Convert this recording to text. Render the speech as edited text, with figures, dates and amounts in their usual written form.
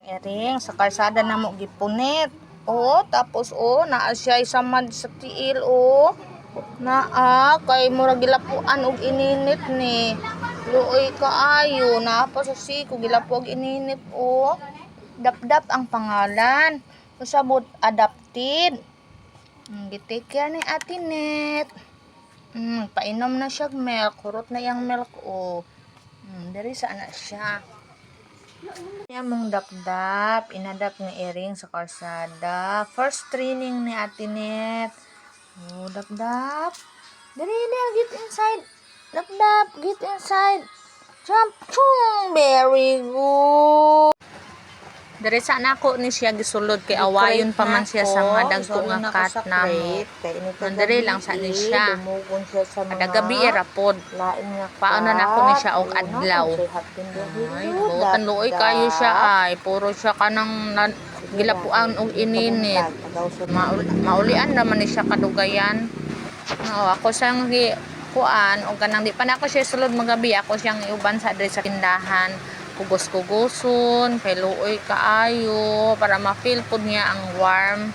Ering sa kalsada na mo gipunit. Tapos naa siya isamad sa tiil Naa kay murag gilapuan og ininit ni. Luoy kaayo na pa sa siko gilapo og ininit Dapdap ang pangalan. Usabot adopted. Gi-take care ni Ate Net. Painom na siya milk. Kurot na yung milk Diri sana siya. Mong dapdap, inadap ni Ering sa kalsada. First training ni Ate Net. Dapdap. Dali, get inside. Dapdap, get inside. Jump. Chung, very good. Diri sana ako ni siya gisulod kay awayon pa man siya sa mga dagko nga kat namo. Diri lang sa ni siya. Kada gabi rapod. Paano na ako ni siya og adlaw. Ay, butan luoy kayo siya ay. Puro siya kanang gilapuan og ininit. Maulian naman ni siya kadugayan. Ako siyang kuan og kanang di pa na ako siya sulod magabi. Ako siyang iuban sa diri sa tindahan. Kugos-kugoson, kay luoy kaayo para ma-feel pod niya ang warm.